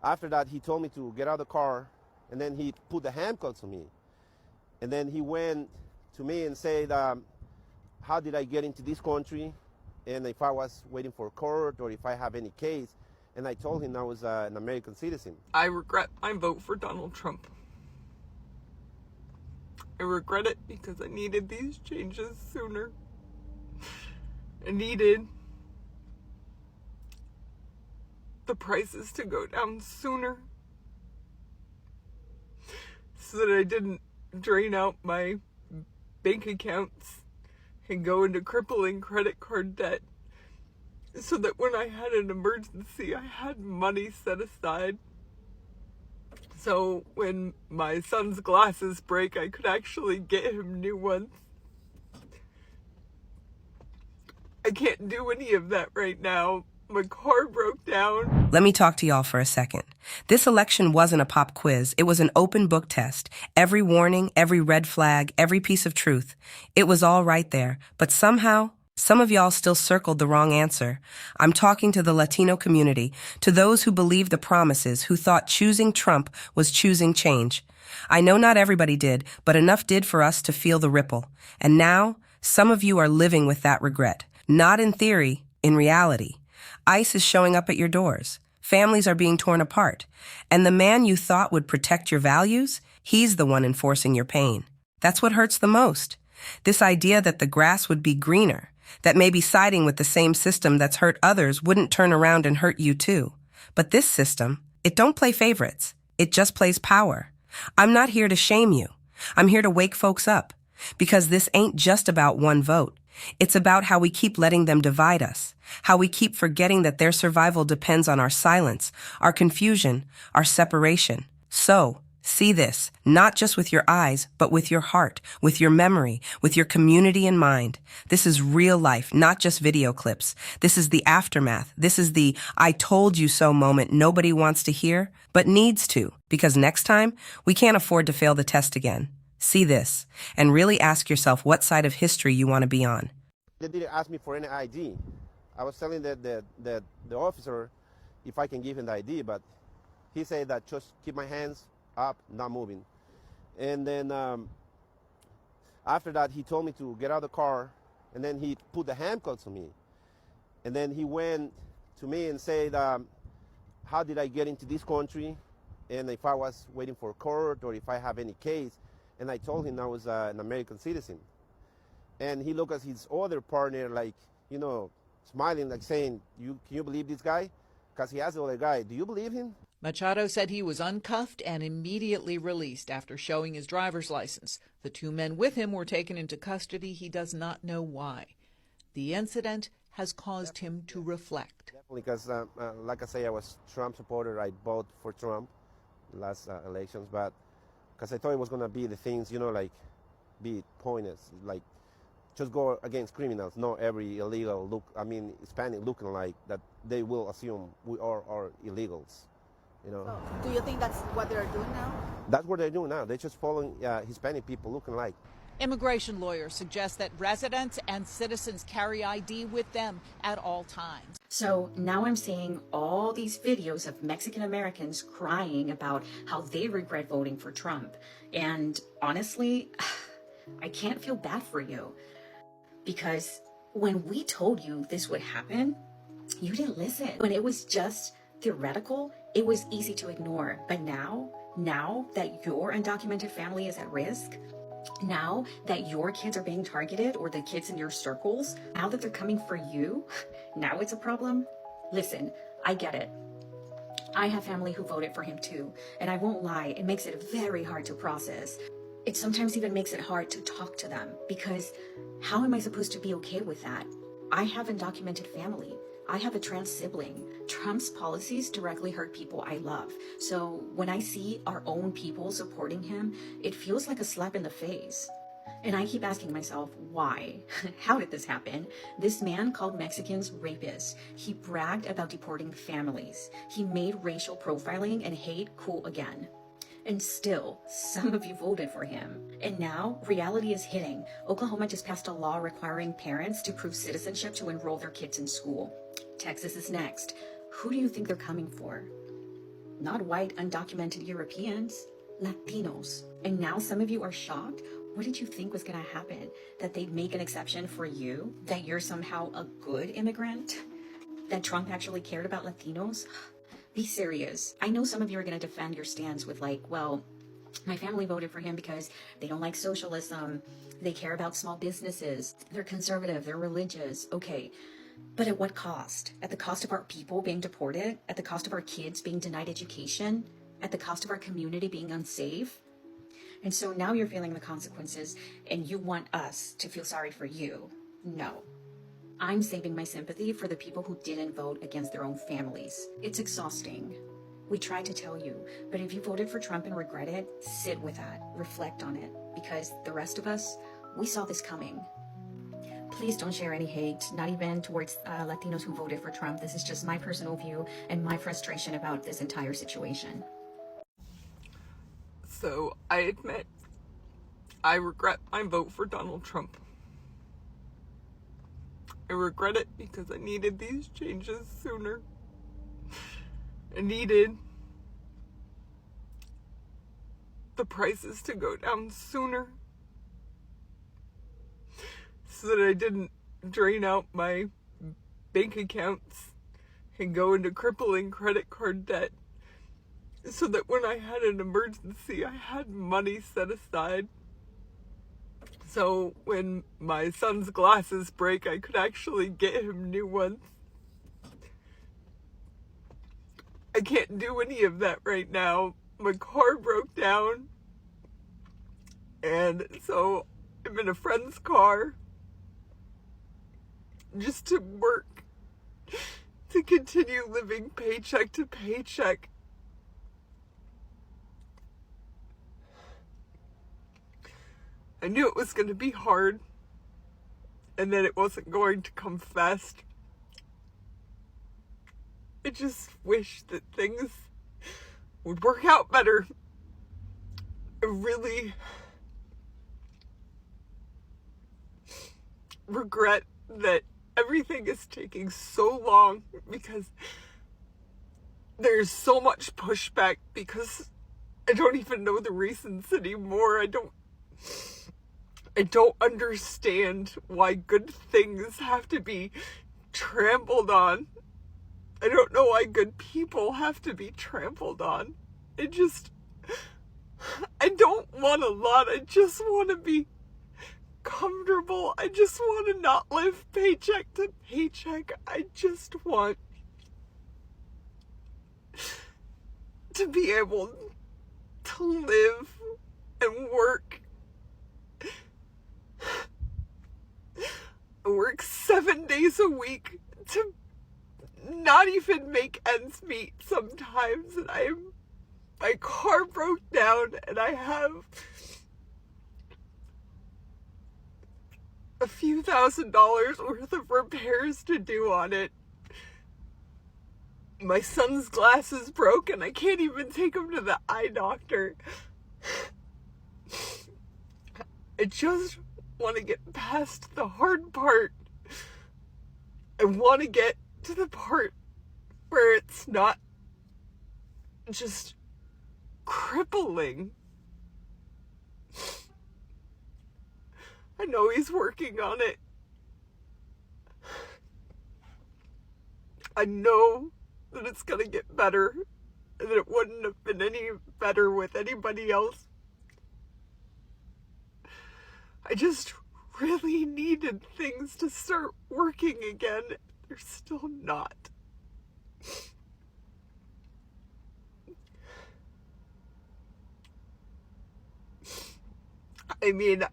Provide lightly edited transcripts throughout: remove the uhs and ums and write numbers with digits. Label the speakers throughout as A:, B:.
A: After that, he told me to get out of the car, and then he put the handcuffs on me. And then he went to me and said, how did I get into this country, and if I was waiting for court or if I have any case. And I told him I was an American citizen.
B: I regret my vote for Donald Trump. I regret it because I needed these changes sooner. I needed the prices to go down sooner so that I didn't drain out my bank accounts and go into crippling credit card debt, so that when I had an emergency, I had money set aside. So when my son's glasses break, I could actually get him new ones. I can't do any of that right now. My car broke down.
C: Let me talk to y'all for a second. This election wasn't a pop quiz. It was an open book test. Every warning, every red flag, every piece of truth. It was all right there. But somehow, some of y'all still circled the wrong answer. I'm talking to the Latino community, to those who believed the promises, who thought choosing Trump was choosing change. I know not everybody did, but enough did for us to feel the ripple. And now, some of you are living with that regret. Not in theory, in reality. ICE is showing up at your doors. Families are being torn apart. And the man you thought would protect your values, he's the one enforcing your pain. That's what hurts the most. This idea that the grass would be greener, that maybe siding with the same system that's hurt others wouldn't turn around and hurt you too. But this system, it don't play favorites. It just plays power. I'm not here to shame you. I'm here to wake folks up. Because this ain't just about one vote. It's about how we keep letting them divide us, how we keep forgetting that their survival depends on our silence, our confusion, our separation. So, see this, not just with your eyes, but with your heart, with your memory, with your community in mind. This is real life, not just video clips. This is the aftermath. This is the I told you so moment nobody wants to hear, but needs to, because next time, we can't afford to fail the test again. See this, and really ask yourself what side of history you want to be on.
A: They didn't ask me for any ID. I was telling the officer if I can give him the ID, but he said that just keep my hands up, not moving. And then after that, he told me to get out of the car, and then he put the handcuffs on me. And then he went to me and said, how did I get into this country, and if I was waiting for court or if I have any case. And I told him I was an American citizen. And he looked at his other partner like, you know, smiling, like saying, can you believe this guy? Because he asked the other guy, do you believe him?
D: Machado said he was uncuffed and immediately released after showing his driver's license. The two men with him were taken into custody. He does not know why. The incident has caused him to reflect.
A: Definitely, because like I say, I was Trump supporter. I voted for Trump last elections, but because I thought it was going to be the things, you know, like be pointless, like just go against criminals, not every illegal Hispanic looking like that they will assume we are illegals, you know.
E: So, do you think that's what they're doing now?
A: That's what they're doing now. They're just following Hispanic people looking like.
D: Immigration lawyers suggest that residents and citizens carry ID with them at all times.
F: So now I'm seeing all these videos of Mexican Americans crying about how they regret voting for Trump. And honestly, I can't feel bad for you. Because when we told you this would happen, you didn't listen. When it was just theoretical, it was easy to ignore. But now that your undocumented family is at risk, now that your kids are being targeted, or the kids in your circles, now that they're coming for you, now it's a problem. Listen, I get it. I have family who voted for him too, and I won't lie, it makes it very hard to process. It sometimes even makes it hard to talk to them, because how am I supposed to be okay with that? I have undocumented family. I have a trans sibling. Trump's policies directly hurt people I love. So when I see our own people supporting him, it feels like a slap in the face. And I keep asking myself, why? How did this happen? This man called Mexicans rapists. He bragged about deporting families. He made racial profiling and hate cool again. And still, some of you voted for him. And now, reality is hitting. Oklahoma just passed a law requiring parents to prove citizenship to enroll their kids in school. Texas is next. Who do you think they're coming for? not white, undocumented Europeans, Latinos. And now some of you are shocked. What did you think was going to happen? That they'd make an exception for you? That you're somehow a good immigrant? That Trump actually cared about Latinos? Be serious. I know some of you are going to defend your stance with like, well, my family voted for him because they don't like socialism. They care about small businesses. They're conservative. They're religious. Okay. But at what cost? At the cost of our people being deported? At the cost of our kids being denied education? At the cost of our community being unsafe? And so now you're feeling the consequences and you want us to feel sorry for you. No. I'm saving my sympathy for the people who didn't vote against their own families. It's exhausting. We tried to tell you, but if you voted for Trump and regret it, sit with that, reflect on it, because the rest of us, we saw this coming. Please don't share any hate, not even towards Latinos who voted for Trump. This is just my personal view and my frustration about this entire situation.
B: So I admit, I regret my vote for Donald Trump. I regret it because I needed these changes sooner. I needed the prices to go down sooner so that I didn't drain out my bank accounts and go into crippling credit card debt, so that when I had an emergency, I had money set aside. So when my son's glasses break, I could actually get him new ones. I can't do any of that right now. My car broke down, and so I'm in a friend's car just to work, to continue living paycheck to paycheck. I knew it was going to be hard, and that it wasn't going to come fast. I just wish that things would work out better. I really regret that everything is taking so long, because there's so much pushback, because I don't even know the reasons anymore. I don't understand why good things have to be trampled on. I don't know why good people have to be trampled on. I don't want a lot. I just want to be comfortable. I just want to not live paycheck to paycheck. I just want to be able to live and work. I work 7 days a week to not even make ends meet sometimes, and my car broke down, and I have a few $1,000s worth of repairs to do on it. My son's glasses broke, and I can't even take him to the eye doctor. I just want to get past the hard part. I want to get to the part where it's not just crippling. I know he's working on it. I know that it's gonna get better, and that it wouldn't have been any better with anybody else. I just really needed things to start working again. They're still not. I mean,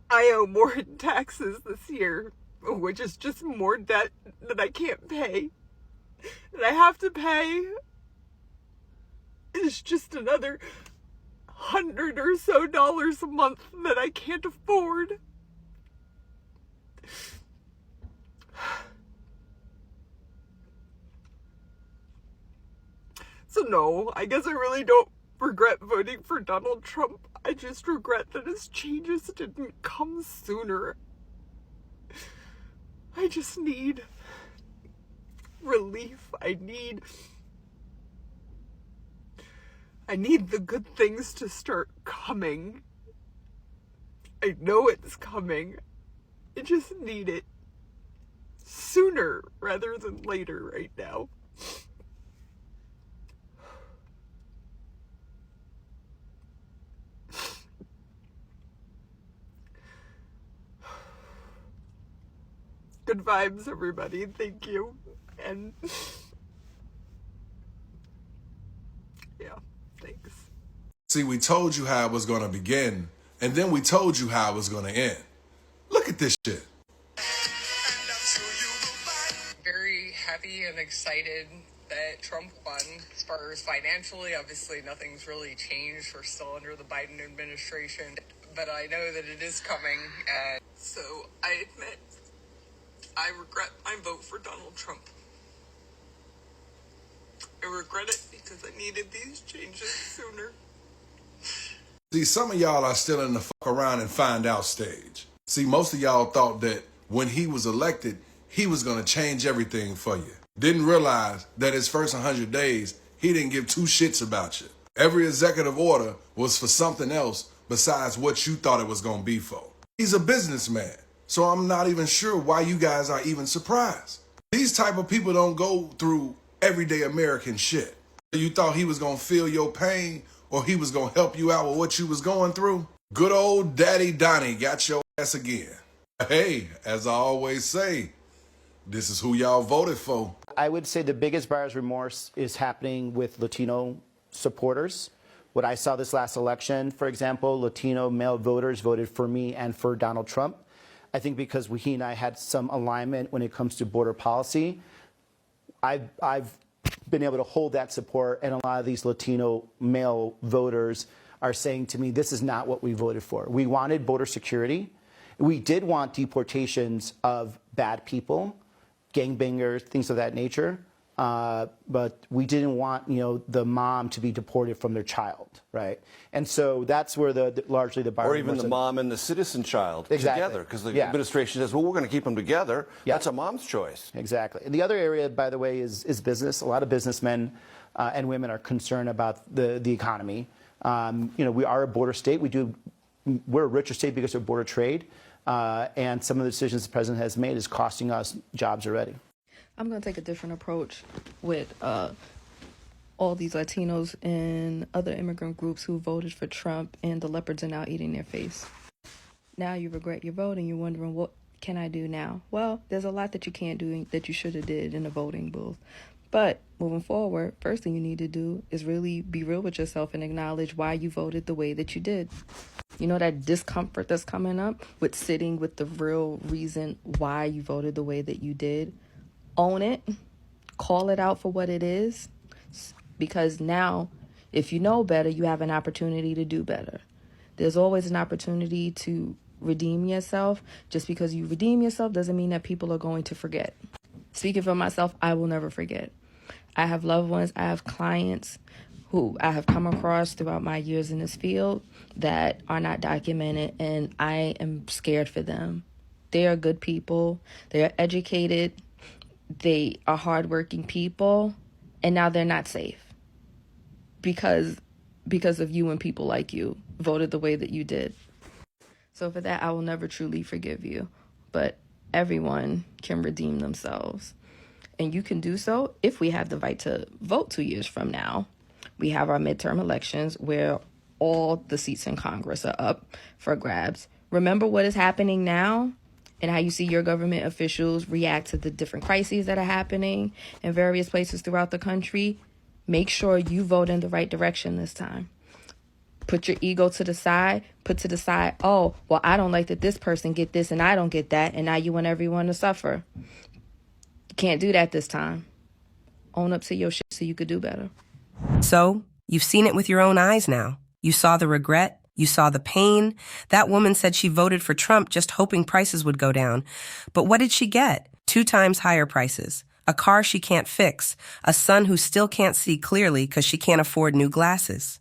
B: I owe more in taxes this year, which is just more debt that I can't pay. And I have to pay. It's just another $100 or so a month that I can't afford. So no, I guess I really don't regret voting for Donald Trump. I just regret that his changes didn't come sooner. I just need relief. I need I need the good things to start coming. I know it's coming. I just need it sooner rather than later right now. Good vibes, everybody. Thank you. And yeah, thanks.
G: See, we told you how it was going to begin, and then we told you how it was going to end. Look at this shit.
B: Very happy and excited that Trump won. As far as financially, obviously nothing's really changed. We're still under the Biden administration. But I know that it is coming. And so I admit I regret my vote for Donald Trump. I regret it because I needed these changes sooner.
G: See, some of y'all are still in the fuck around and find out stage. See, most of y'all thought that when he was elected, he was going to change everything for you. Didn't realize that his first 100 days, he didn't give two shits about you. Every executive order was for something else besides what you thought it was going to be for. He's a businessman, so I'm not even sure why you guys are even surprised. These type of people don't go through everyday American shit. You thought he was going to feel your pain or he was going to help you out with what you was going through? Good old Daddy Donnie got your ass again. Hey, as I always say, this is who y'all voted for.
H: I would say the biggest buyer's remorse is happening with Latino supporters. What I saw this last election, for example, Latino male voters voted for me and for Donald Trump. I think because he and I had some alignment when it comes to border policy, I've been able to hold that support, and a lot of these Latino male voters are saying to me, this is not what we voted for. We wanted border security. We did want deportations of bad people, gangbangers, things of that nature. But we didn't want, the mom to be deported from their child, right? And so that's where largely the buyer
I: or even the mom and the citizen child together, because the administration says, well, we're going to keep them together. Yeah. That's a mom's choice.
H: Exactly. And the other area, by the way, is business. A lot of businessmen and women are concerned about the economy. We are a border state. We're a richer state because of border trade. And some of the decisions the president has made is costing us jobs already.
J: I'm going to take a different approach with all these Latinos and other immigrant groups who voted for Trump, and the leopards are now eating their face. Now you regret your vote and you're wondering, what can I do now? Well, there's a lot that you can't do that you should have did in the voting booth. But moving forward, first thing you need to do is really be real with yourself and acknowledge why you voted the way that you did. You know that discomfort that's coming up with sitting with the real reason why you voted the way that you did? Own it, call it out for what it is, because now if you know better, you have an opportunity to do better. There's always an opportunity to redeem yourself. Just because you redeem yourself doesn't mean that people are going to forget. Speaking for myself, I will never forget. I have loved ones, I have clients who I have come across throughout my years in this field that are not documented, and I am scared for them. They are good people, they are educated, they are hardworking people, and now they're not safe because of you and people like you voted the way that you did. So for that, I will never truly forgive you. But everyone can redeem themselves. And you can do so if we have the right to vote 2 years from now. We have our midterm elections where all the seats in Congress are up for grabs. Remember what is happening now? And how you see your government officials react to the different crises that are happening in various places throughout the country. Make sure you vote in the right direction this time. Put your ego to the side. Put to the side, oh, well, I don't like that this person get this and I don't get that, and now you want everyone to suffer. You can't do that this time. Own up to your shit so you could do better.
C: So, you've seen it with your own eyes now. You saw the regret. You saw the pain. That woman said she voted for Trump just hoping prices would go down. But what did she get? 2 times higher prices. A car she can't fix. A son who still can't see clearly because she can't afford new glasses.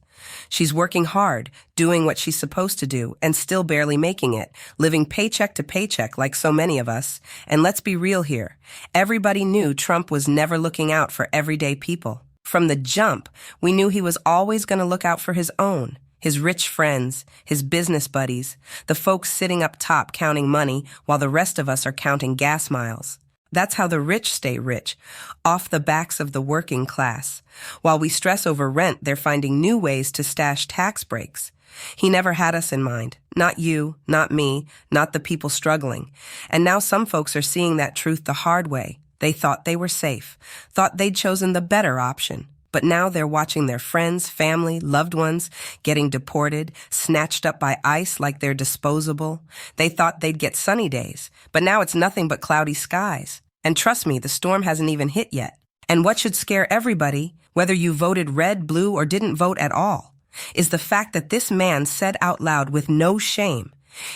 C: She's working hard, doing what she's supposed to do, and still barely making it, living paycheck to paycheck like so many of us. And let's be real here. Everybody knew Trump was never looking out for everyday people. From the jump, we knew he was always going to look out for his own, his rich friends, his business buddies, the folks sitting up top counting money while the rest of us are counting gas miles. That's how the rich stay rich, off the backs of the working class. While we stress over rent, they're finding new ways to stash tax breaks. He never had us in mind. Not you, not me, not the people struggling. And now some folks are seeing that truth the hard way. They thought they were safe, thought they'd chosen the better option. But now they're watching their friends, family, loved ones getting deported, snatched up by ICE like they're disposable. They thought they'd get sunny days, but now it's nothing but cloudy skies. And trust me, the storm hasn't even hit yet. And what should scare everybody, whether you voted red, blue, or didn't vote at all, is the fact that this man said out loud with no shame,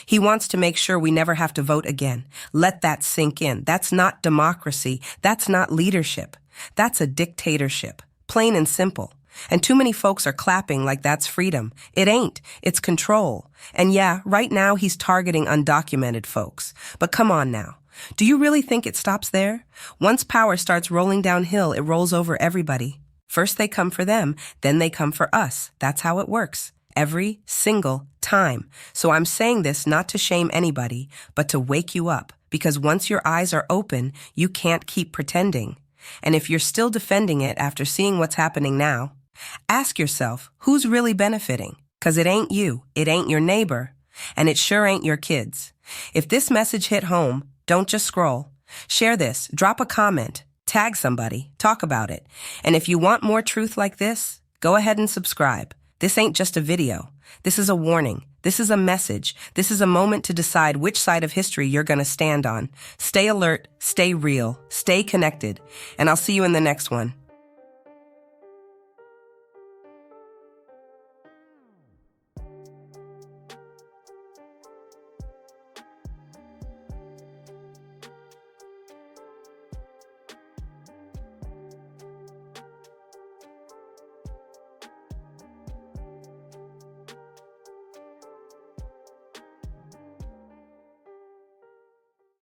C: he wants to make sure we never have to vote again. Let that sink in. That's not democracy. That's not leadership. That's a dictatorship. Plain and simple. And too many folks are clapping like that's freedom. It ain't. It's control. And yeah, right now he's targeting undocumented folks. But come on now. Do you really think it stops there? Once power starts rolling downhill, it rolls over everybody. First they come for them, then they come for us. That's how it works. Every single time. So I'm saying this not to shame anybody, but to wake you up. Because once your eyes are open, you can't keep pretending. And if you're still defending it after seeing what's happening now, ask yourself, who's really benefiting? Because it ain't you, it ain't your neighbor, and it sure ain't your kids. If this message hit home, don't just scroll. Share this, drop a comment, tag somebody, talk about it. And if you want more truth like this, go ahead and subscribe. This ain't just a video. This is a warning. This is a message. This is a moment to decide which side of history you're going to stand on. Stay alert, stay real, stay connected, and I'll see you in the next one.